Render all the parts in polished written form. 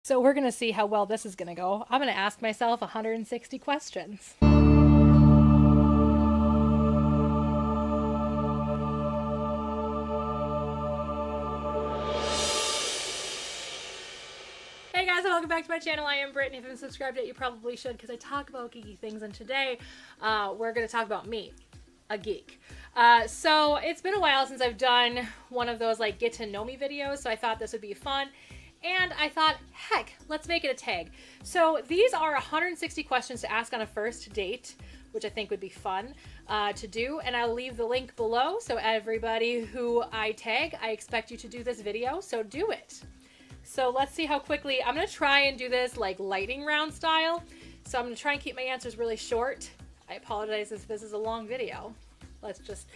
So we're going to see how well this is going to go. I'm going to ask myself 160 questions. Hey guys, and welcome back to my channel. I am Brittany. If you haven't subscribed yet, you probably should, because I talk about geeky things, and today we're going to talk about me, a geek. So it's been a while since I've done one of those like get to know me videos, so I thought this would be fun. And I thought, heck, let's make it a tag. So these are 160 questions to ask on a first date, which I think would be fun to do. And I'll leave the link below. So everybody who I tag, I expect you to do this video. So do it. So let's see how quickly. I'm going to try and do this like lightning round style. So I'm going to try and keep my answers really short. I apologize if this is a long video. Let's just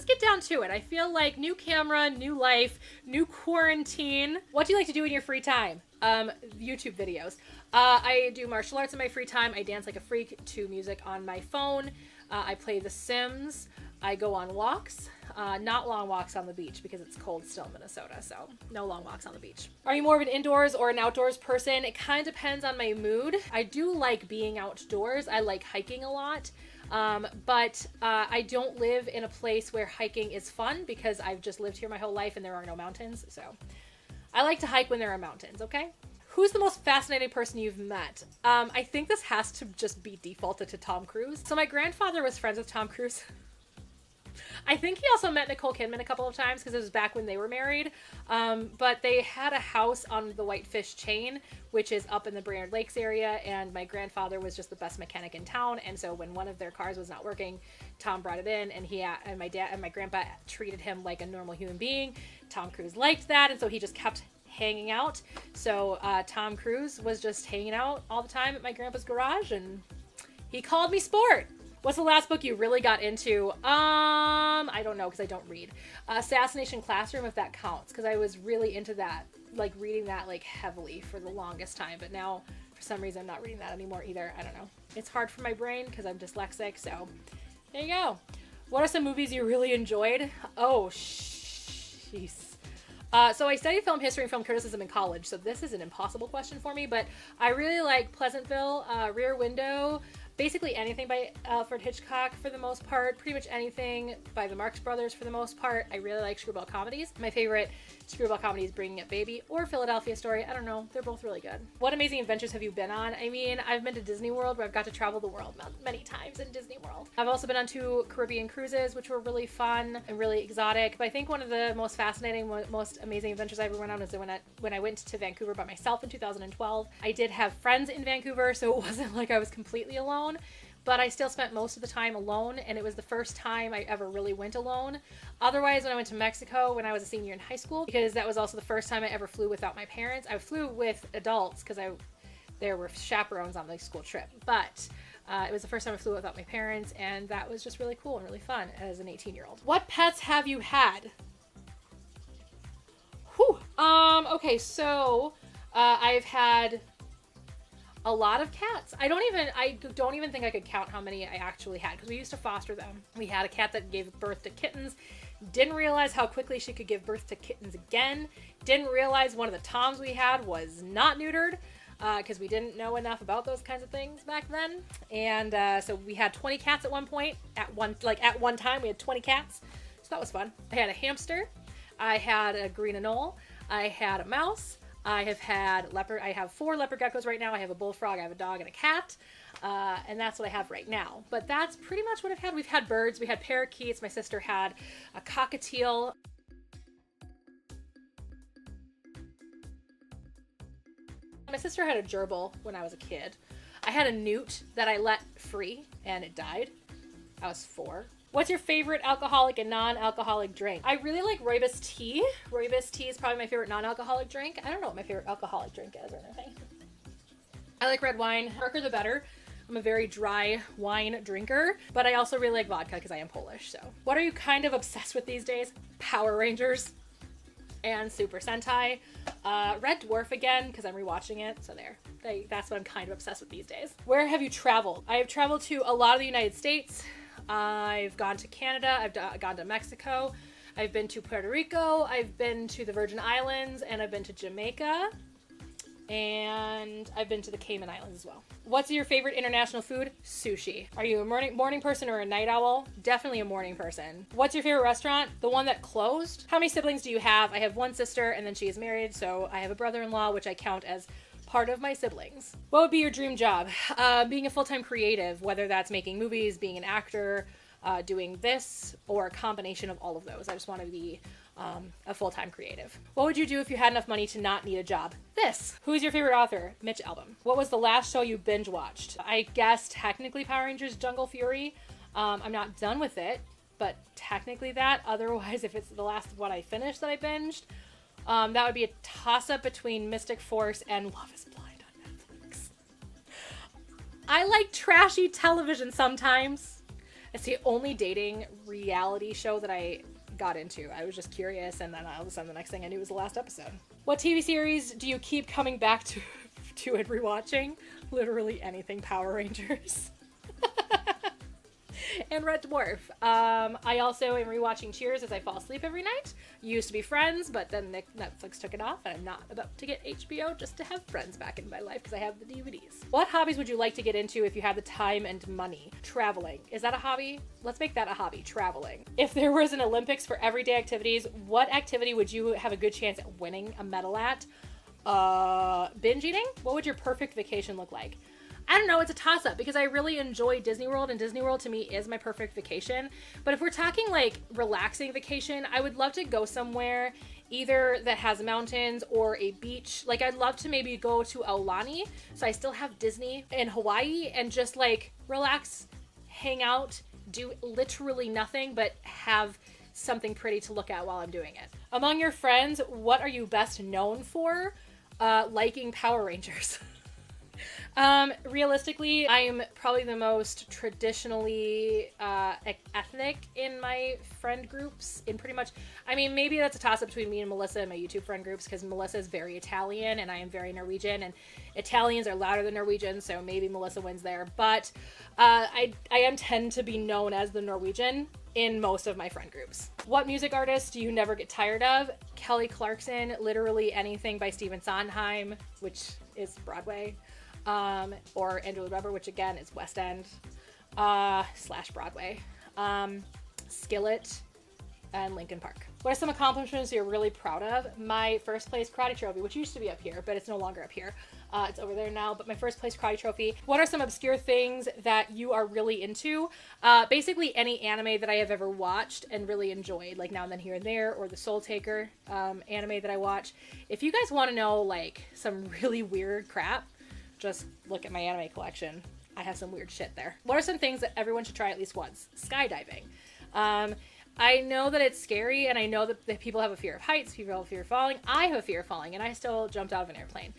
get down to it. I feel like new camera, new life, new quarantine. What do you like to do in your free time? YouTube videos. I do martial arts in my free time. I dance like a freak to music on my phone. I play The Sims. I go on walks. Not long walks on the beach because it's cold still in Minnesota, so no long walks on the beach. Are you more of an indoors or an outdoors person? It kind of depends on my mood. I do like being outdoors. I like hiking a lot. But I don't live in a place where hiking is fun because I've just lived here my whole life and there are no mountains. So I like to hike when there are mountains, okay? Who's the most fascinating person you've met? I think this has to just be defaulted to Tom Cruise. So my grandfather was friends with Tom Cruise. I think he also met Nicole Kidman a couple of times because it was back when they were married. But they had a house on the Whitefish chain, which is up in the Brainerd Lakes area. And my grandfather was just the best mechanic in town. And so when one of their cars was not working, Tom brought it in, and and my dad and my grandpa treated him like a normal human being. Tom Cruise liked that. And so he just kept hanging out. So Tom Cruise was just hanging out all the time at my grandpa's garage, and he called me sport. What's the last book you really got into? I don't know because I don't read. Assassination Classroom, if that counts, because I was really into that, like reading that like heavily for the longest time. But now, for some reason, I'm not reading that anymore either. I don't know. It's hard for my brain because I'm dyslexic. So there you go. What are some movies you really enjoyed? Oh, jeez. So I studied film history and film criticism in college, so this is an impossible question for me. But I really like Pleasantville, Rear Window. Basically anything by Alfred Hitchcock for the most part. Pretty much anything by the Marx Brothers for the most part. I really like screwball comedies. My favorite screwball comedy is Bringing Up Baby or Philadelphia Story. I don't know. They're both really good. What amazing adventures have you been on? I mean, I've been to Disney World where I've got to travel the world many times in Disney World. I've also been on 2 Caribbean cruises, which were really fun and really exotic. But I think one of the most fascinating, most amazing adventures I ever went on was when I went to Vancouver by myself in 2012. I did have friends in Vancouver, so it wasn't like I was completely alone. But I still spent most of the time alone, and it was the first time I ever really went alone. Otherwise, when I went to Mexico when I was a senior in high school, because that was also the first time I ever flew without my parents. I flew with adults because there were chaperones on the school trip, but it was the first time I flew without my parents, and that was just really cool and really fun as an 18-year-old. What pets have you had? Whew. Okay, so I've had a lot of cats. I don't even think I could count how many I actually had because we used to foster them. We had a cat that gave birth to kittens. Didn't realize how quickly she could give birth to kittens again. Didn't realize one of the Toms we had was not neutered because we didn't know enough about those kinds of things back then. And so we had 20 cats at one point. At one time we had 20 cats. So that was fun. I had a hamster. I had a green anole. I had a mouse. I have 4 leopard geckos right now. I have a bullfrog, I have a dog, and a cat. And that's what I have right now. But that's pretty much what I've had. We've had birds, we had parakeets. My sister had a cockatiel. My sister had a gerbil when I was a kid. I had a newt that I let free, and it died. I was 4. What's your favorite alcoholic and non-alcoholic drink? I really like rooibos tea. Rooibos tea is probably my favorite non-alcoholic drink. I don't know what my favorite alcoholic drink is or anything. I like red wine. Darker the better. I'm a very dry wine drinker, but I also really like vodka because I am Polish. So, what are you kind of obsessed with these days? Power Rangers and Super Sentai. Red Dwarf again because I'm rewatching it. So there. That's what I'm kind of obsessed with these days. Where have you traveled? I have traveled to a lot of the United States. I've gone to Canada, I've gone to Mexico, I've been to Puerto Rico, I've been to the Virgin Islands, and I've been to Jamaica. And I've been to the Cayman Islands as well. What's your favorite international food? Sushi. Are you a morning person or a night owl? Definitely a morning person. What's your favorite restaurant? The one that closed? How many siblings do you have? I have one sister and then she is married, so I have a brother-in-law, which I count as part of my siblings. What would be your dream job? Being a full-time creative, whether that's making movies, being an actor, doing this, or a combination of all of those. I just want to be a full-time creative. What would you do if you had enough money to not need a job? This. Who's your favorite author? Mitch Albom. What was the last show you binge watched? I guess technically Power Rangers Jungle Fury. I'm not done with it, but technically that. Otherwise, if it's the last of what I finished that I binged, that would be a toss-up between Mystic Force and Love is Blind on Netflix. I like trashy television sometimes. It's the only dating reality show that I got into. I was just curious, and then all of a sudden the next thing I knew was the last episode. What TV series do you keep coming back to and rewatching? Literally anything Power Rangers. And Red Dwarf. I also am rewatching Cheers as I fall asleep every night. Used to be Friends, but then Netflix took it off, and I'm not about to get HBO just to have Friends back in my life because I have the DVDs. What hobbies would you like to get into if you had the time and money? Traveling. Is that a hobby? Let's make that a hobby. Traveling. If there was an Olympics for everyday activities, what activity would you have a good chance at winning a medal at? Binge eating? What would your perfect vacation look like? I don't know, it's a toss-up because I really enjoy Disney World, and Disney World to me is my perfect vacation. But if we're talking like relaxing vacation, I would love to go somewhere either that has mountains or a beach. Like I'd love to maybe go to Aulani, so I still have Disney in Hawaii, and just like relax, hang out, do literally nothing but have something pretty to look at while I'm doing it. Among your friends, what are you best known for? Liking Power Rangers. Realistically, I am probably the most traditionally ethnic in my friend groups in pretty much, I mean, maybe that's a toss-up between me and Melissa and my YouTube friend groups, because Melissa is very Italian and I am very Norwegian, and Italians are louder than Norwegians, so maybe Melissa wins there. But I tend to be known as the Norwegian in most of my friend groups. What music artists do you never get tired of? Kelly Clarkson, literally anything by Stephen Sondheim, which is Broadway. Or Andrew Webber, which again is West End / Broadway. Skillet, and Linkin Park. What are some accomplishments you're really proud of? My first place karate trophy, which used to be up here, but it's no longer up here. It's over there now, but my first place karate trophy. What are some obscure things that you are really into? Basically any anime that I have ever watched and really enjoyed, like Now and Then Here and There, or the Soul Taker anime that I watch. If you guys want to know like some really weird crap, just look at my anime collection. I have some weird shit there. What are some things that everyone should try at least once? Skydiving. I know that it's scary, and I know that people have a fear of heights, people have a fear of falling. I have a fear of falling, and I still jumped out of an airplane.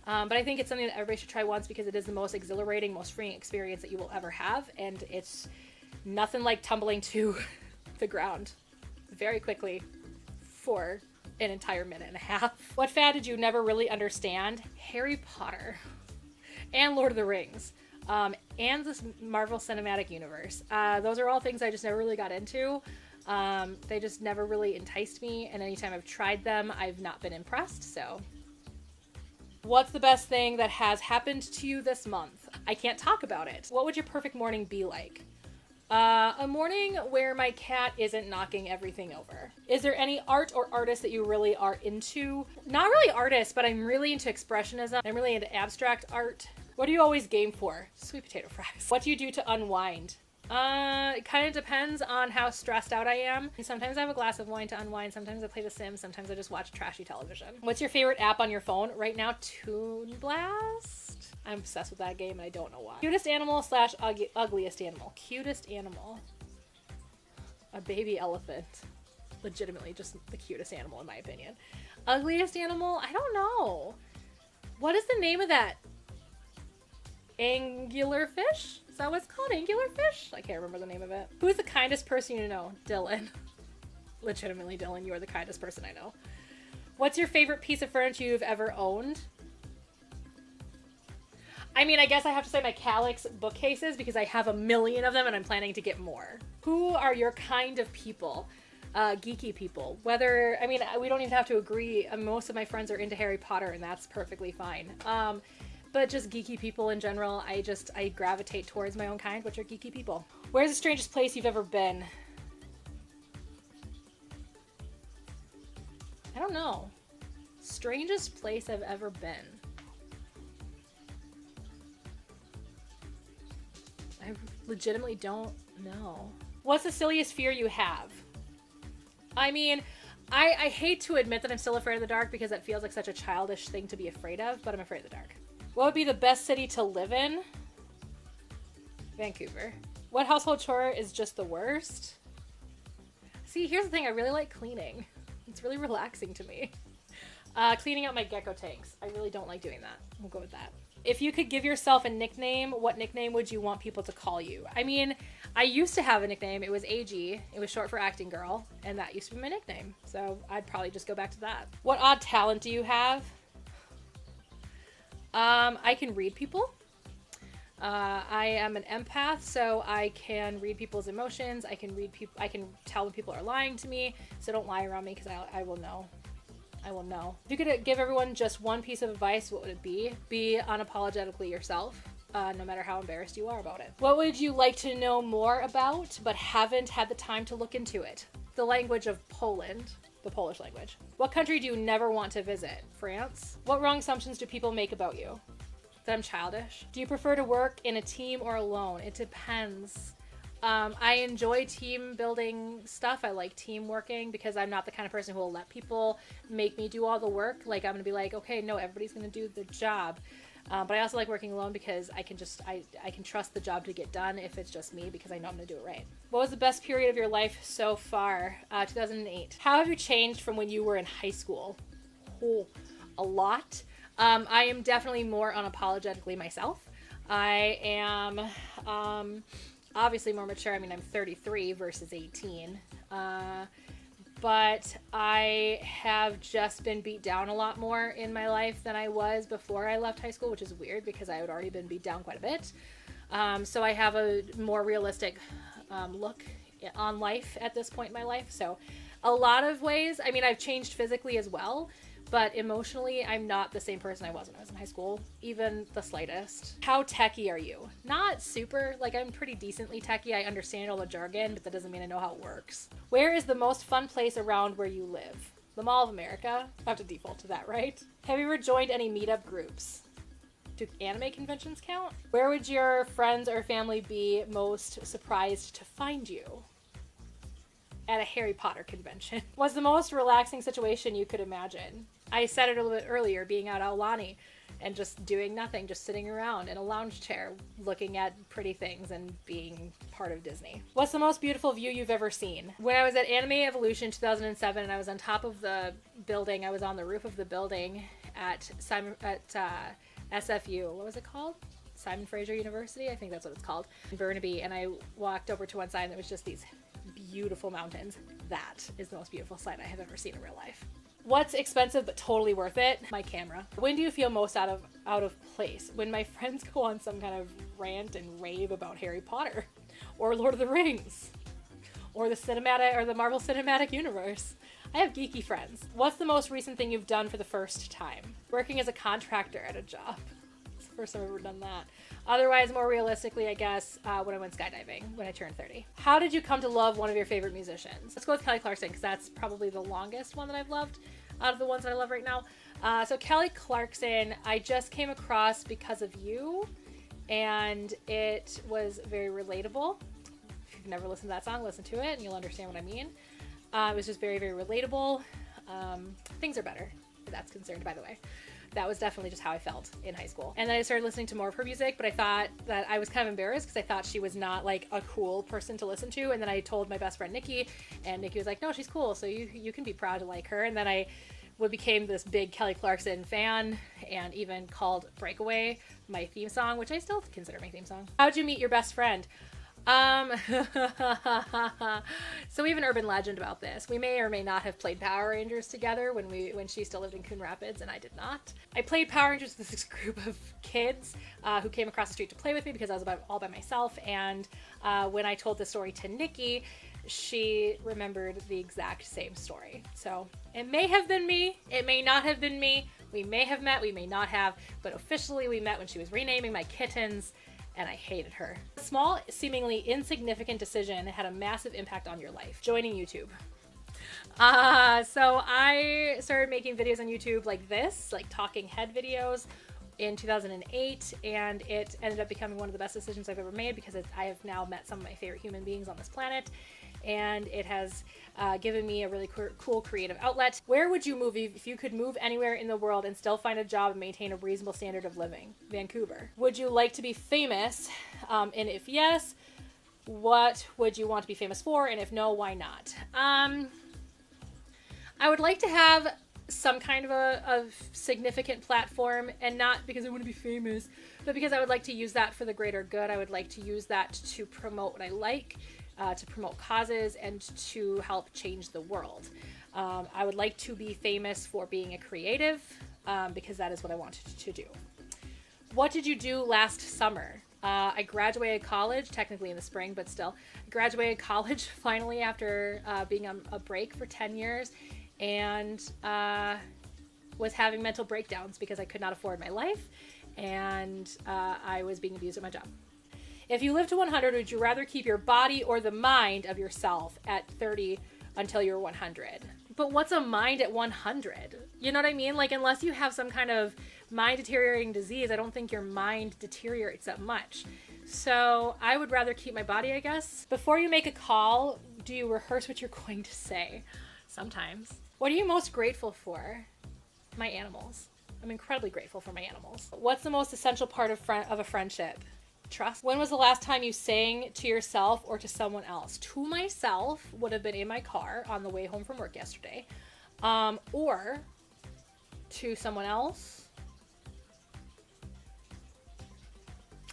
But I think it's something that everybody should try once because it is the most exhilarating, most freeing experience that you will ever have, and it's nothing like tumbling to the ground very quickly for an entire minute and a half. What fad did you never really understand? Harry Potter. And Lord of the Rings, and this Marvel Cinematic Universe. Those are all things I just never really got into. They just never really enticed me, and anytime I've tried them, I've not been impressed, so. What's the best thing that has happened to you this month? I can't talk about it. What would your perfect morning be like? A morning where my cat isn't knocking everything over. Is there any art or artist that you really are into? Not really artists, but I'm really into expressionism. I'm really into abstract art. What do you always game for? Sweet potato fries. What do you do to unwind? It kind of depends on how stressed out I am. Sometimes I have a glass of wine to unwind. Sometimes I play The Sims. Sometimes I just watch trashy television. What's your favorite app on your phone? Right now, Toon Blast. I'm obsessed with that game and I don't know why. Cutest animal / ugliest animal. Cutest animal. A baby elephant. Legitimately just the cutest animal in my opinion. Ugliest animal? I don't know. What is the name of that? Angular fish? Is that what it's called? Angular fish? I can't remember the name of it. Who's the kindest person you know? Dylan. Legitimately, Dylan, you are the kindest person I know. What's your favorite piece of furniture you've ever owned? I mean, I guess I have to say my Calyx bookcases because I have a million of them and I'm planning to get more. Who are your kind of people? geeky people. Whether, I mean, we don't even have to agree. Most of my friends are into Harry Potter, and that's perfectly fine. But just geeky people in general, I gravitate towards my own kind, which are geeky people. Where's the strangest place you've ever been? I don't know. Strangest place I've ever been. I legitimately don't know. What's the silliest fear you have? I mean, I hate to admit that I'm still afraid of the dark because that feels like such a childish thing to be afraid of, but I'm afraid of the dark. What would be the best city to live in? Vancouver. What household chore is just the worst? See, here's the thing. I really like cleaning. It's really relaxing to me. Cleaning out my gecko tanks. I really don't like doing that. We'll go with that. If you could give yourself a nickname, what nickname would you want people to call you? I mean, I used to have a nickname. It was AG. It was short for acting girl, and that used to be my nickname. So I'd probably just go back to that. What odd talent do you have? I can read people. I am an empath, so I can read people's emotions. I can tell when people are lying to me. So don't lie around me because I will know. I will know. If you could give everyone just one piece of advice, what would it be? Be unapologetically yourself, no matter how embarrassed you are about it. What would you like to know more about, but haven't had the time to look into it? The language of Poland. The Polish language. What country do you never want to visit? France. What wrong assumptions do people make about you? That I'm childish. Do you prefer to work in a team or alone? It depends. I enjoy team building stuff. I like team working because I'm not the kind of person who will let people make me do all the work. Like, I'm gonna be like, okay, no, everybody's gonna do the job. But I also like working alone because I can trust the job to get done if it's just me because I know I'm gonna do it right. What was the best period of your life so far? 2008. How have you changed from when you were in high school? Oh, a lot. I am definitely more unapologetically myself. I am obviously more mature. I mean, I'm 33 versus 18. But I have just been beat down a lot more in my life than I was before I left high school, which is weird because I had already been beat down quite a bit. So I have a more realistic look on life at this point in my life. So a lot of ways, I mean, I've changed physically as well, but emotionally, I'm not the same person I was when I was in high school, even the slightest. How techie are you? Not super, like I'm pretty decently techie. I understand all the jargon, but that doesn't mean I know how it works. Where is the most fun place around where you live? The Mall of America. I have to default to that, right? Have you ever joined any meetup groups? Do anime conventions count? Where would your friends or family be most surprised to find you? At a Harry Potter convention. What's the most relaxing situation you could imagine? I said it a little bit earlier, being out at Aulani and just doing nothing, just sitting around in a lounge chair, looking at pretty things and being part of Disney. What's the most beautiful view you've ever seen? When I was at Anime Evolution 2007 and I was on top of the building, I was on the roof of the building at SFU. What was it called? Simon Fraser University? I think that's what it's called. In Burnaby. And I walked over to one side and there was just these beautiful mountains. That is the most beautiful sight I have ever seen in real life. What's expensive but totally worth it? My camera. When do you feel most out of place? When my friends go on some kind of rant and rave about Harry Potter or Lord of the Rings or the Marvel Cinematic Universe. I have geeky friends. What's the most recent thing you've done for the first time? Working as a contractor at a job. It's the first time I've ever done that. Otherwise, more realistically, I guess, when I went skydiving when I turned 30. How did you come to love one of your favorite musicians? Let's go with Kelly Clarkson because that's probably the longest one that I've loved out of the ones that I love right now. So Kelly Clarkson, I just came across because of you, and it was very relatable. If you've never listened to that song, listen to it and you'll understand what I mean. It was just very, very relatable. Things are better where that's concerned, by the way. That was definitely just how I felt in high school. And then I started listening to more of her music, but I thought that I was kind of embarrassed because I thought she was not like a cool person to listen to. And then I told my best friend Nikki, and Nikki was like, no, she's cool, so you can be proud to like her. And then I became this big Kelly Clarkson fan and even called Breakaway my theme song, which I still consider my theme song. How'd you meet your best friend? So we have an urban legend about this. We may or may not have played Power Rangers together when she still lived in Coon Rapids and I did not. I played Power Rangers with this group of kids who came across the street to play with me because I was all by myself. And when I told the story to Nikki, she remembered the exact same story. So it may have been me, it may not have been me. We may have met, we may not have, but officially we met when she was renaming my kittens, and I hated her. A small, seemingly insignificant decision had a massive impact on your life. Joining YouTube. So I started making videos on YouTube like this, like talking head videos, in 2008, and it ended up becoming one of the best decisions I've ever made because I have now met some of my favorite human beings on this planet, and it has given me a really cool creative outlet. Where would you move if you could move anywhere in the world and still find a job and maintain a reasonable standard of living? Vancouver. Would you like to be famous? And if yes, what would you want to be famous for? And if no, why not? I would like to have some kind of a significant platform, and not because I want to be famous, but because I would like to use that for the greater good. I would like to use that to promote what I like, to promote causes, and to help change the world. I would like to be famous for being a creative, because that is what I wanted to do. What did you do last summer? I graduated college, technically in the spring, but still. I graduated college finally after being on a break for 10 years, and was having mental breakdowns because I could not afford my life, and I was being abused at my job. If you live to 100, would you rather keep your body or the mind of yourself at 30 until you're 100? But what's a mind at 100? You know what I mean? Like, unless you have some kind of mind deteriorating disease, I don't think your mind deteriorates that much. So I would rather keep my body, I guess. Before you make a call, do you rehearse what you're going to say? Sometimes. What are you most grateful for? My animals. I'm incredibly grateful for my animals. What's the most essential part of a friendship? Trust. When was the last time you sang to yourself or to someone else? To myself would have been in my car on the way home from work yesterday. Or to someone else.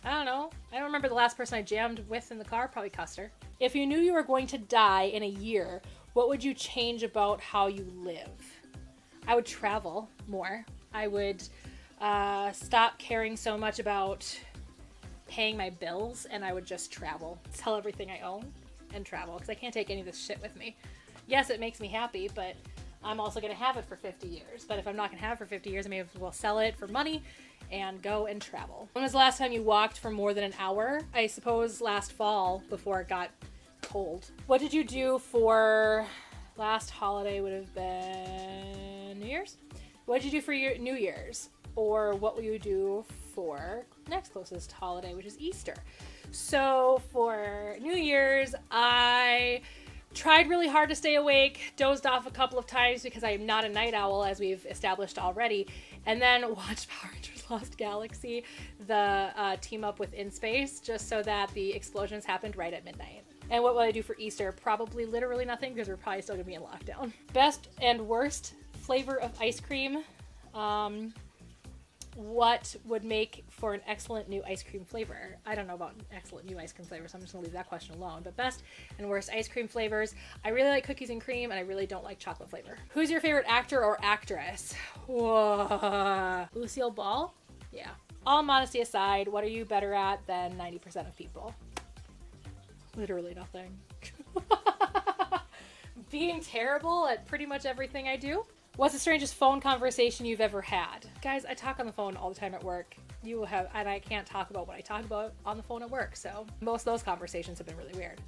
I don't know. I don't remember the last person I jammed with in the car. Probably Custer. If you knew you were going to die in a year, what would you change about how you live? I would travel more. I would stop caring so much about paying my bills, and I would just travel. Sell everything I own and travel, because I can't take any of this shit with me. Yes, it makes me happy, but I'm also going to have it for 50 years. But if I'm not going to have it for 50 years, I may as well sell it for money and go and travel. When was the last time you walked for more than an hour? I suppose last fall, before it got cold. What did you do for last holiday? Would have been New Year's. What did you do for your New Year's? Or what will you do for next closest holiday, which is Easter? So for New Year's, I tried really hard to stay awake, dozed off a couple of times because I am not a night owl, as we've established already, and then watched Power Rangers Lost Galaxy, the team up with In Space, just so that the explosions happened right at midnight. And what will I do for Easter? Probably literally nothing, because we're probably still going to be in lockdown. Best and worst flavor of ice cream. What would make for an excellent new ice cream flavor? I don't know about excellent new ice cream flavors, so I'm just going to leave that question alone. But best and worst ice cream flavors. I really like cookies and cream, and I really don't like chocolate flavor. Who's your favorite actor or actress? Whoa. Lucille Ball? Yeah. All modesty aside, what are you better at than 90% of people? Literally nothing. Being terrible at pretty much everything I do. What's the strangest phone conversation you've ever had? Guys, I talk on the phone all the time at work. You will have, and I can't talk about what I talk about on the phone at work, so most of those conversations have been really weird.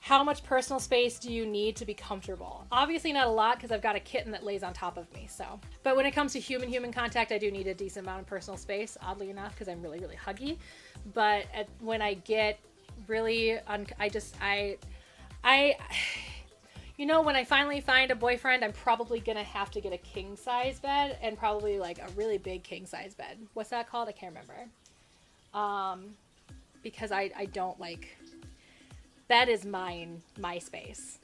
How much personal space do you need to be comfortable? Obviously not a lot, because I've got a kitten that lays on top of me, so. But when it comes to human contact, I do need a decent amount of personal space, oddly enough, because I'm really, really huggy. But when I get really, you know, when I finally find a boyfriend, I'm probably going to have to get a king size bed, and probably like a really big king size bed. What's that called? I can't remember. Because I don't like, bed is my space.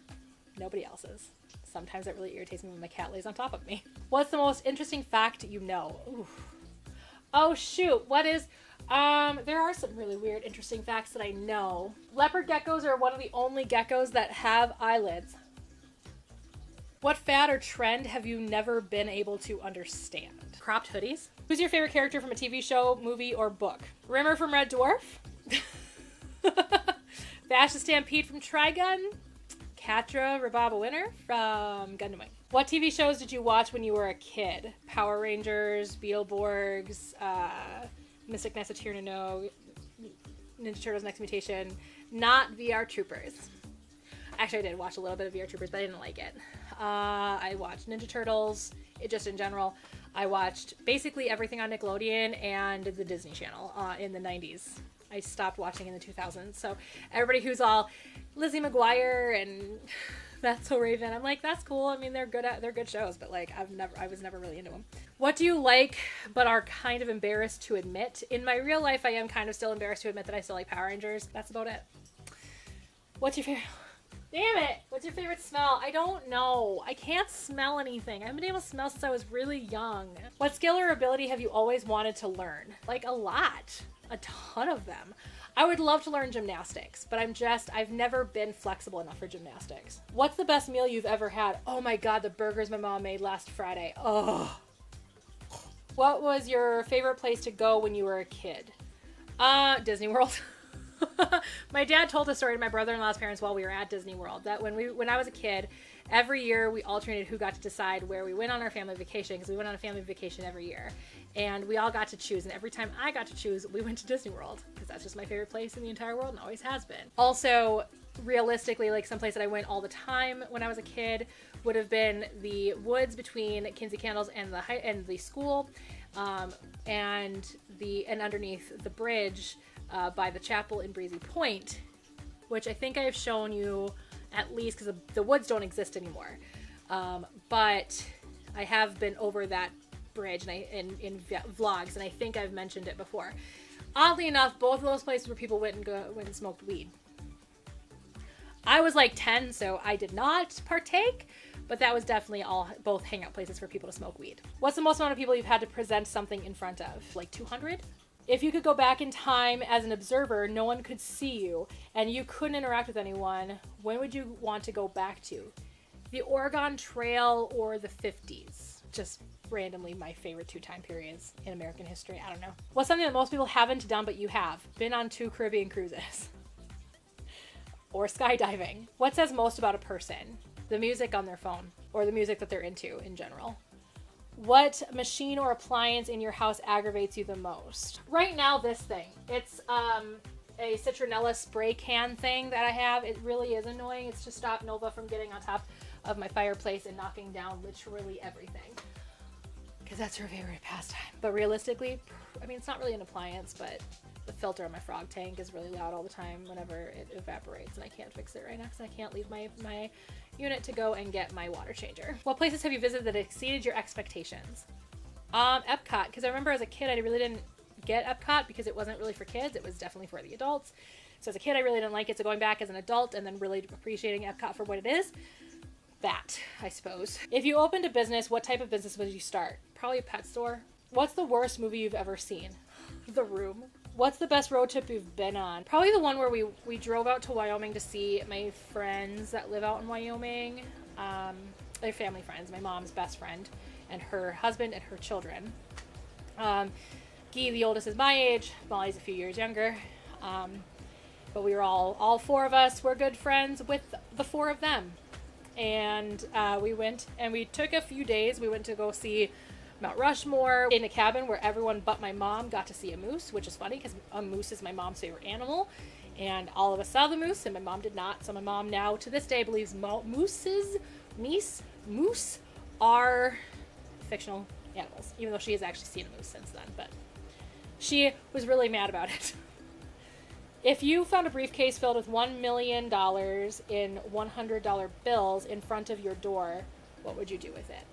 Nobody else's. Sometimes it really irritates me when my cat lays on top of me. What's the most interesting fact you know? Ooh. Oh shoot, what is, there are some really weird, interesting facts that I know. Leopard geckos are one of the only geckos that have eyelids. What fad or trend have you never been able to understand? Cropped hoodies. Who's your favorite character from a TV show, movie, or book? Rimmer from Red Dwarf. Vash the Stampede from Trigun. Katra Rababa Winner from Gundam Wing. What TV shows did you watch when you were a kid? Power Rangers, Beetleborgs, Mystic Knights of Tir no, Ninja Turtles Next Mutation, not VR Troopers. Actually, I did watch a little bit of VR Troopers, but I didn't like it. I watched Ninja Turtles, just in general. I watched basically everything on Nickelodeon and the Disney Channel in the 90s. I stopped watching in the 2000s. So everybody who's all Lizzie McGuire and That's So Raven, I'm like, that's cool. I mean, they're good shows, but like I was never really into them. What do you like but are kind of embarrassed to admit? In my real life, I am kind of still embarrassed to admit that I still like Power Rangers. That's about it. What's your favorite? Damn it! What's your favorite smell? I don't know. I can't smell anything. I haven't been able to smell since I was really young. What skill or ability have you always wanted to learn? Like a lot. A ton of them. I would love to learn gymnastics, but I've never been flexible enough for gymnastics. What's the best meal you've ever had? Oh my god, the burgers my mom made last Friday. Oh. What was your favorite place to go when you were a kid? Disney World. My dad told a story to my brother-in-law's parents while we were at Disney World that when I was a kid, every year we alternated who got to decide where we went on our family vacation, because we went on a family vacation every year, and we all got to choose. And every time I got to choose, we went to Disney World, because that's just my favorite place in the entire world and always has been. Also, realistically, like some place that I went all the time when I was a kid would have been the woods between Kinsey Candles and the school, and underneath the bridge by the chapel in Breezy Point, which I think I have shown you at least, because the woods don't exist anymore. But I have been over that bridge in vlogs, and I think I've mentioned it before. Oddly enough, both of those places where people went and smoked weed. I was like 10, so I did not partake, but that was definitely both hangout places for people to smoke weed. What's the most amount of people you've had to present something in front of? Like 200? If you could go back in time as an observer, no one could see you, and you couldn't interact with anyone, when would you want to go back to? The Oregon Trail or the 50s? Just randomly my favorite two time periods in American history. I don't know. What's something that most people haven't done but you have? Been on 2 Caribbean cruises. Or skydiving. What says most about a person? The music on their phone, or the music that they're into in general. What machine or appliance in your house aggravates you the most? Right now, this thing. It's a citronella spray can thing that I have. It really is annoying. It's to stop Nova from getting on top of my fireplace and knocking down literally everything. Because that's her favorite pastime. But realistically, I mean, it's not really an appliance, but the filter on my frog tank is really loud all the time whenever it evaporates, and I can't fix it right now because I can't leave my unit to go and get my water changer. What places have you visited that exceeded your expectations? Epcot, because I remember as a kid I really didn't get Epcot because it wasn't really for kids. It was definitely for the adults. So as a kid I really didn't like it. So going back as an adult and then really appreciating Epcot for what it is, that, I suppose. If you opened a business, what type of business would you start? Probably a pet store. What's the worst movie you've ever seen? The Room. What's the best road trip you've been on? Probably the one where we drove out to Wyoming to see my friends that live out in Wyoming. They're family friends, my mom's best friend and her husband and her children. Guy, the oldest, is my age. Molly's a few years younger. But we were all 4 of us were good friends with the 4 of them. And we went and we took a few days. We went to go see Mount Rushmore in a cabin where everyone but my mom got to see a moose, which is funny because a moose is my mom's favorite animal, and all of us saw the moose and my mom did not. So my mom now to this day believes moose are fictional animals, even though she has actually seen a moose since then, but she was really mad about it. If you found a briefcase filled with $1 million in $100 bills in front of your door, what would you do with it?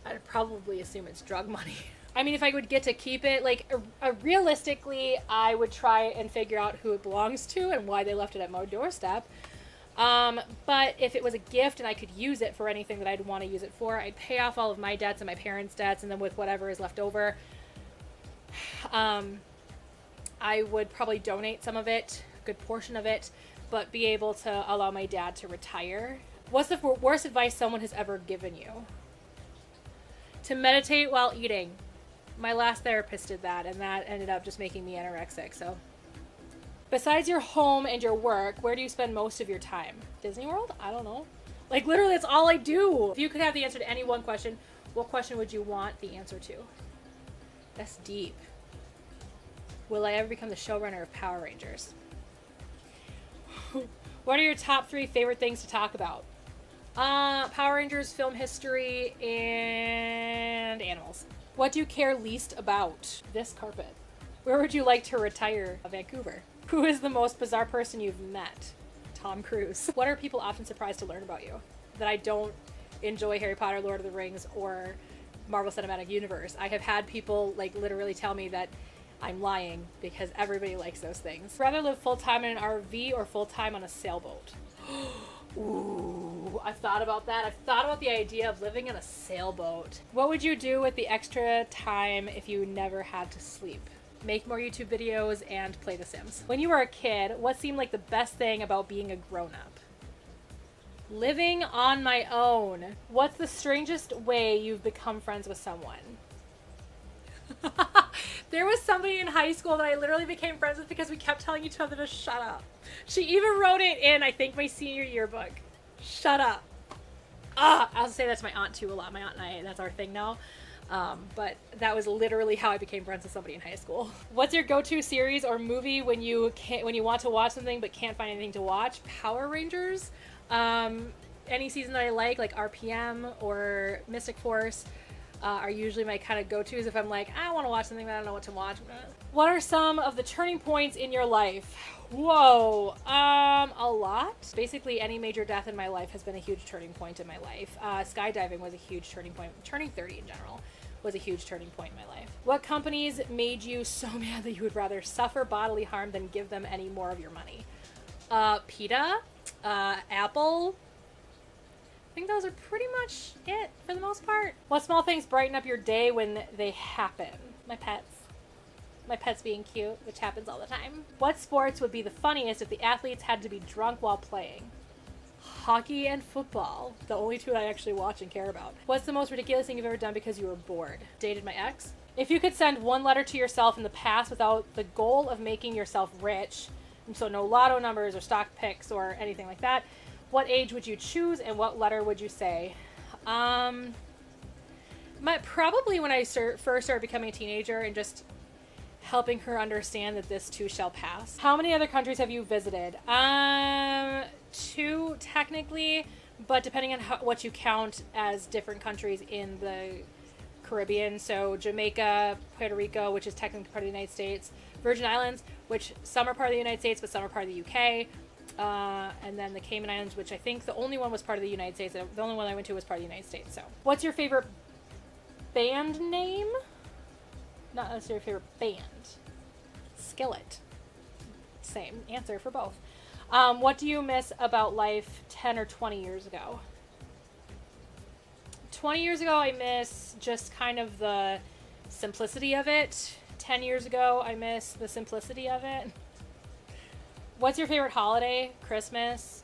I'd probably assume it's drug money. I mean, if I would get to keep it, like, realistically, I would try and figure out who it belongs to and why they left it at my doorstep. But if it was a gift and I could use it for anything that I'd want to use it for, I'd pay off all of my debts and my parents' debts, and then with whatever is left over, I would probably donate some of it, a good portion of it, but be able to allow my dad to retire. What's the worst advice someone has ever given you? To meditate while eating. My last therapist did that, and that ended up just making me anorexic, so. Besides your home and your work, where do you spend most of your time? Disney World? I don't know. Like, literally, that's all I do. If you could have the answer to any one question, what question would you want the answer to? That's deep. Will I ever become the showrunner of Power Rangers? What are your top 3 favorite things to talk about? Power Rangers, film history, and animals. What do you care least about? This carpet. Where would you like to retire? Vancouver. Who is the most bizarre person you've met? Tom Cruise. What are people often surprised to learn about you? That I don't enjoy Harry Potter, Lord of the Rings, or Marvel Cinematic Universe. I have had people like literally tell me that I'm lying because everybody likes those things. Rather live full-time in an RV or full-time on a sailboat? Ooh, I've thought about that. I've thought about the idea of living in a sailboat. What would you do with the extra time if you never had to sleep? Make more YouTube videos and play The Sims. When you were a kid, what seemed like the best thing about being a grown-up? Living on my own. What's the strangest way you've become friends with someone? There was somebody in high school that I literally became friends with because we kept telling each other to shut up. She even wrote it in, I think, my senior yearbook. Shut up. I also say that to my aunt too a lot. My aunt and I, that's our thing now. But that was literally how I became friends with somebody in high school. What's your go-to series or movie when you want to watch something but can't find anything to watch? Power Rangers. Any season that I like RPM or Mystic Force, are usually my kind of go-tos if I'm like, I want to watch something but I don't know what to watch. What are some of the turning points in your life? Whoa, a lot. Basically, any major death in my life has been a huge turning point in my life. Skydiving was a huge turning point. Turning 30 in general was a huge turning point in my life. What companies made you so mad that you would rather suffer bodily harm than give them any more of your money? PETA, Apple. I think those are pretty much it for the most part. What small things brighten up your day when they happen? My pets. My pets being cute, which happens all the time. What sports would be the funniest if the athletes had to be drunk while playing? Hockey and football. The only two I actually watch and care about. What's the most ridiculous thing you've ever done because you were bored? Dated my ex. If you could send one letter to yourself in the past without the goal of making yourself rich, and so no lotto numbers or stock picks or anything like that, what age would you choose and what letter would you say? Probably when I first started becoming a teenager and just helping her understand that this too shall pass. How many other countries have you visited? 2 technically, but depending on what you count as different countries in the Caribbean. So Jamaica, Puerto Rico, which is technically part of the United States, Virgin Islands, which some are part of the United States, but some are part of the UK. And then the Cayman Islands, which I think the only one was part of the United States. The only one I went to was part of the United States. So, what's your favorite band name? Not necessarily favorite band. Skillet. Same answer for both. What do you miss about life 10 or 20 years ago? 20 years ago, I miss just kind of the simplicity of it. 10 years ago, I miss the simplicity of it. What's your favorite holiday? Christmas.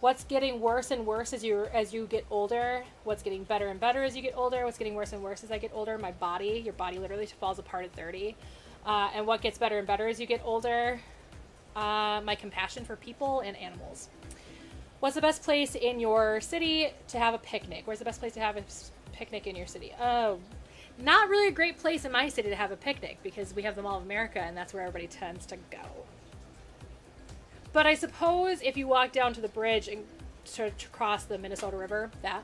What's getting worse and worse as you get older? What's getting better and better as you get older? What's getting worse and worse as I get older? My body. Your body literally falls apart at 30. And what gets better and better as you get older? My compassion for people and animals. What's the best place in your city to have a picnic? Where's the best place to have a picnic in your city? Oh, not really a great place in my city to have a picnic because we have the Mall of America and that's where everybody tends to go. But I suppose if you walk down to the bridge and to cross the Minnesota River, that.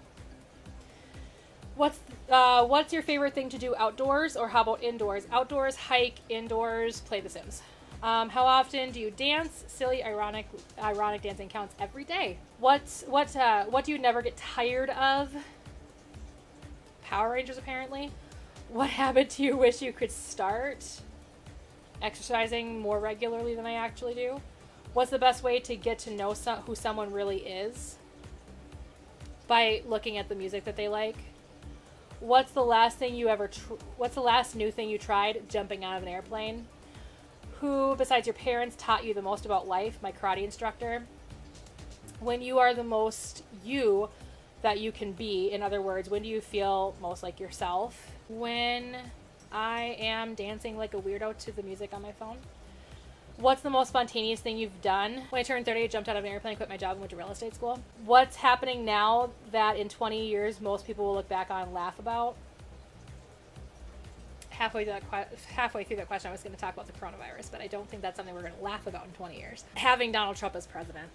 What's your favorite thing to do outdoors, or how about indoors? Outdoors, hike. Indoors, play The Sims. How often do you dance? Silly, ironic dancing counts every day. What do you never get tired of? Power Rangers, apparently. What habit do you wish you could start? Exercising more regularly than I actually do. What's the best way to get to know who someone really is? By looking at the music that they like. What's the last new thing you tried? Jumping out of an airplane. Who, besides your parents, taught you the most about life? My karate instructor. When you are the most you that you can be, in other words, when do you feel most like yourself? When I am dancing like a weirdo to the music on my phone. What's the most spontaneous thing you've done? When I turned 30, I jumped out of an airplane, quit my job, and went to real estate school. What's happening now that in 20 years most people will look back on and laugh about? Halfway through that question, I was going to talk about the coronavirus, but I don't think that's something we're going to laugh about in 20 years. Having Donald Trump as president.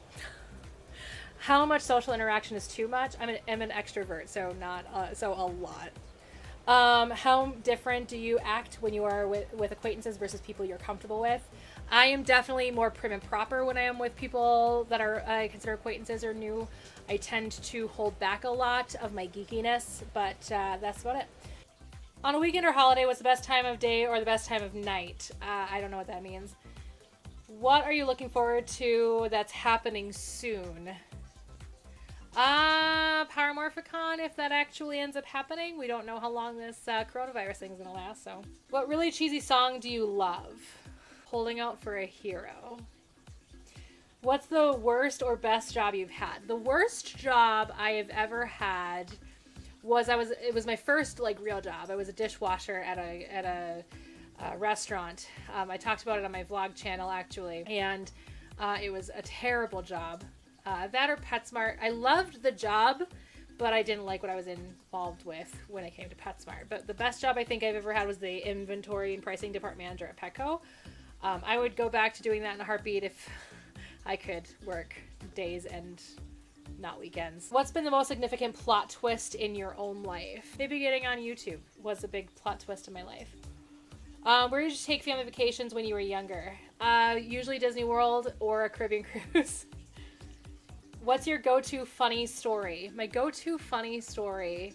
How much social interaction is too much? I'm an extrovert, so a lot. How different do you act when you are with acquaintances versus people you're comfortable with? I am definitely more prim and proper when I am with people that I consider acquaintances or new. I tend to hold back a lot of my geekiness, but that's about it. On a weekend or holiday, what's the best time of day or the best time of night? I don't know what that means. What are you looking forward to that's happening soon? Paramorphicon, if that actually ends up happening. We don't know how long this coronavirus thing's gonna last, so. What really cheesy song do you love? Holding Out for a Hero. What's the worst or best job you've had? The worst job I have ever had was it was my first like real job. I was a dishwasher at a restaurant. I talked about it on my vlog channel actually, and it was a terrible job. That or PetSmart. I loved the job, but I didn't like what I was involved with when it came to PetSmart. But the best job I think I've ever had was the inventory and pricing department manager at Petco. I would go back to doing that in a heartbeat if I could work days and not weekends. What's been the most significant plot twist in your own life? Maybe getting on YouTube was a big plot twist in my life. Where did you take family vacations when you were younger? Usually Disney World or a Caribbean cruise. What's your go-to funny story? My go-to funny story,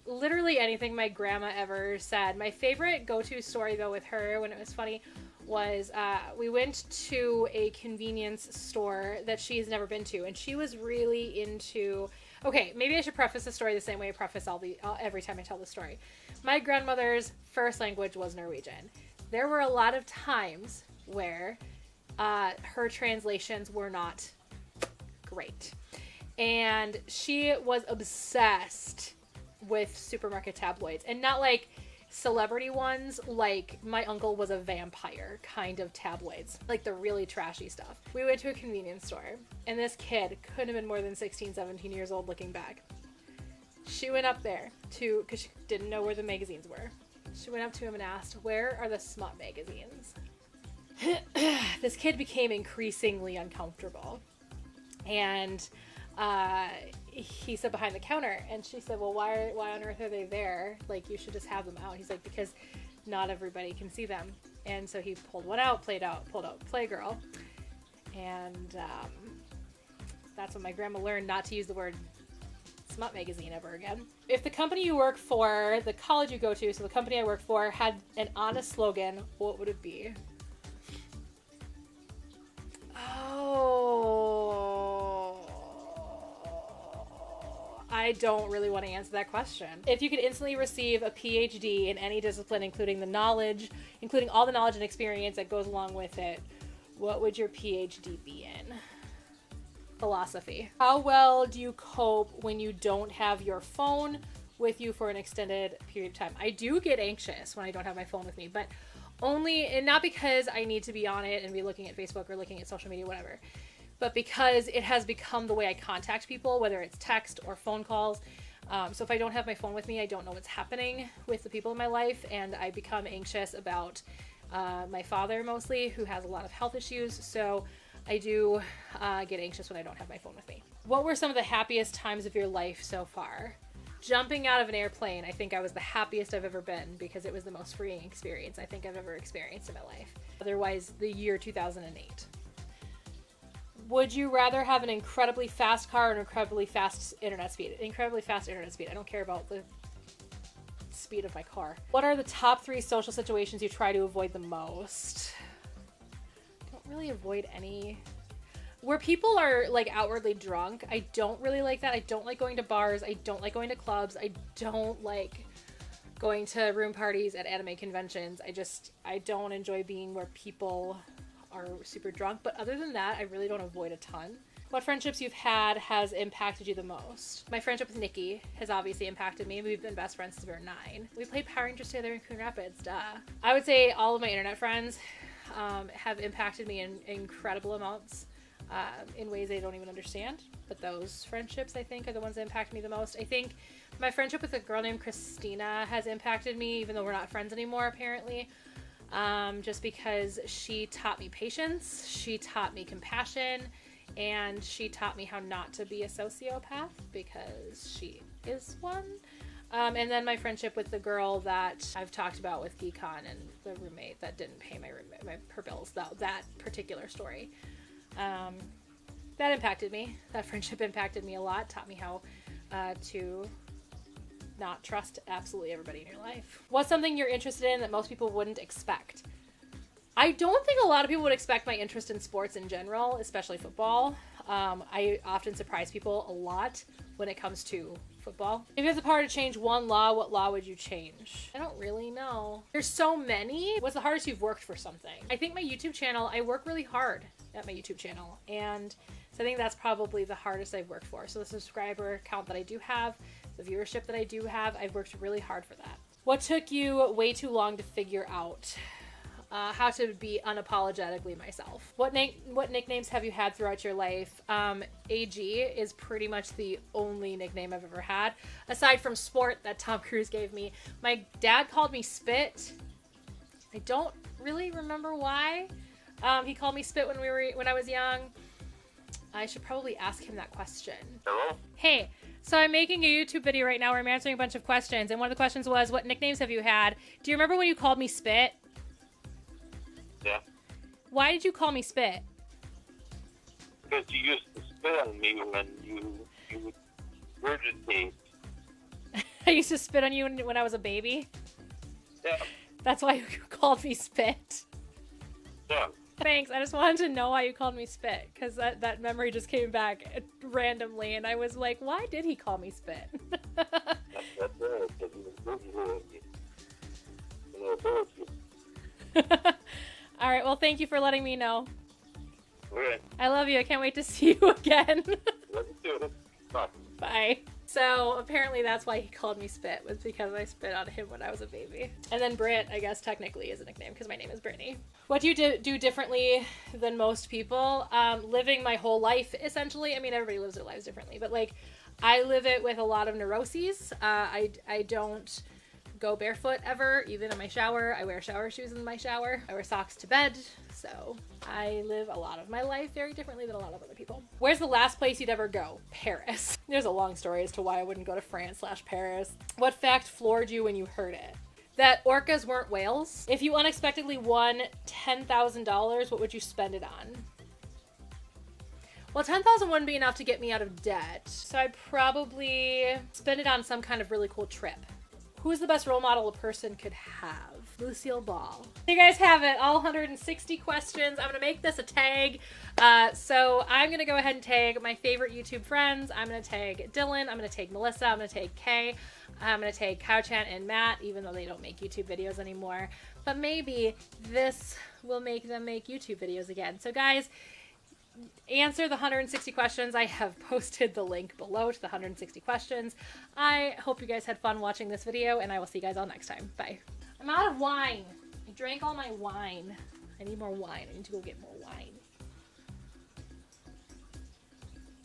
literally anything my grandma ever said. My favorite go-to story though with her when it was funny was we went to a convenience store that she's never been to, and she was really into, okay, maybe I should preface the story the same way I preface every time I tell the story. My grandmother's first language was Norwegian. There were a lot of times where her translations were not great, and she was obsessed with supermarket tabloids, and not like celebrity ones, like my uncle was a vampire kind of tabloids, like the really trashy stuff. We went to a convenience store, and this kid couldn't have been more than 16, 17 years old looking back. She went up there because she didn't know where the magazines were. She went up to him and asked, "Where are the smut magazines?" This kid became increasingly uncomfortable, and he said behind the counter, and she said, "Well, why on earth are they there? Like, you should just have them out." He's like, "Because not everybody can see them." And so he pulled out Playgirl, and that's when my grandma learned not to use the word smut magazine ever again. If the company you work for, the college you go to, so the company I work for, had an honest slogan, what would it be? I don't really want to answer that question. If you could instantly receive a PhD in any discipline, including all the knowledge and experience that goes along with it, what would your PhD be in? Philosophy. How well do you cope when you don't have your phone with you for an extended period of time? I do get anxious when I don't have my phone with me, but and not because I need to be on it and be looking at Facebook or looking at social media, whatever, but because it has become the way I contact people, whether it's text or phone calls. So if I don't have my phone with me, I don't know what's happening with the people in my life, and I become anxious about my father mostly, who has a lot of health issues. So I do get anxious when I don't have my phone with me. What were some of the happiest times of your life so far? Jumping out of an airplane, I think I was the happiest I've ever been because it was the most freeing experience I think I've ever experienced in my life. Otherwise, the year 2008. Would you rather have an incredibly fast car or an incredibly fast internet speed? Incredibly fast internet speed. I don't care about the speed of my car. What are the top 3 social situations you try to avoid the most? I don't really avoid any. Where people are like outwardly drunk, I don't really like that. I don't like going to bars. I don't like going to clubs. I don't like going to room parties at anime conventions. I don't enjoy being where people are super drunk. But other than that, I really don't avoid a ton. What friendships you've had has impacted you the most? My friendship with Nikki has obviously impacted me. We've been best friends since we were 9. We played Power Rangers together in Coon Rapids, duh. I would say all of my internet friends have impacted me in incredible amounts, in ways I don't even understand. But those friendships, I think, are the ones that impact me the most. I think my friendship with a girl named Christina has impacted me, even though we're not friends anymore, apparently. Just because she taught me patience, she taught me compassion, and she taught me how not to be a sociopath, because she is one. And then my friendship with the girl that I've talked about with GeekCon and the roommate that didn't pay her bills, that particular story. That impacted me. That friendship impacted me a lot, taught me how to not trust absolutely everybody in your life. What's something you're interested in that most people wouldn't expect? I don't think a lot of people would expect my interest in sports in general, especially football. I often surprise people a lot when it comes to football. If you had the power to change one law, what law would you change? I don't really know. There's so many. What's the hardest you've worked for something? I think my YouTube channel, I work really hard at my YouTube channel. And so I think that's probably the hardest I've worked for. So the subscriber count that I do have, the viewership that I do have, I've worked really hard for that. What took you way too long to figure out? How to be unapologetically myself. What nicknames have you had throughout your life? AG is pretty much the only nickname I've ever had, aside from Sport that Tom Cruise gave me. My dad called me Spit. I don't really remember why. He called me Spit when I was young. I should probably ask him that question. Hello? Hey, so I'm making a YouTube video right now where I'm answering a bunch of questions, and one of the questions was, what nicknames have you had? Do you remember when you called me Spit? Yeah. Why did you call me Spit? Because you used to spit on me when you would regurgitate. I used to spit on you when I was a baby? Yeah. That's why you called me Spit? Yeah. Thanks. I just wanted to know why you called me Spit, because that memory just came back randomly, and I was like, why did he call me Spit? That's right, because he was regurgitating. All right, well, thank you for letting me know. Okay. I love you. I can't wait to see you again. Love you too. Bye. Bye. So apparently that's why he called me Spit, was because I spit on him when I was a baby. And then Britt, I guess technically is a nickname because my name is Brittany. What do you do differently than most people? Living my whole life, essentially. I mean, everybody lives their lives differently, but like I live it with a lot of neuroses. I don't go barefoot ever, even in my shower. I wear shower shoes in my shower. I wear socks to bed. So I live a lot of my life very differently than a lot of other people. Where's the last place you'd ever go? Paris. There's a long story as to why I wouldn't go to France/Paris. What fact floored you when you heard it? That orcas weren't whales. If you unexpectedly won $10,000, what would you spend it on? Well, $10,000 wouldn't be enough to get me out of debt. So I'd probably spend it on some kind of really cool trip. Who's the best role model a person could have? Lucille Ball. You guys have it, all 160 questions. I'm gonna make this a tag. So I'm gonna go ahead and tag my favorite YouTube friends. I'm gonna tag Dylan, I'm gonna tag Melissa, I'm gonna tag Kay, I'm gonna tag Cowchan and Matt, even though they don't make YouTube videos anymore. But maybe this will make them make YouTube videos again. So guys, answer the 160 questions. I have posted the link below to the 160 questions. I hope you guys had fun watching this video, and I will see you guys all next time. Bye. I'm out of wine. I drank all my wine. I need more wine. I need to go get more wine.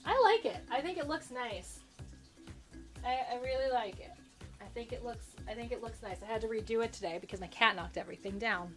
I like it. I think it looks nice. I really like it. I think it looks nice. I had to redo it today because my cat knocked everything down.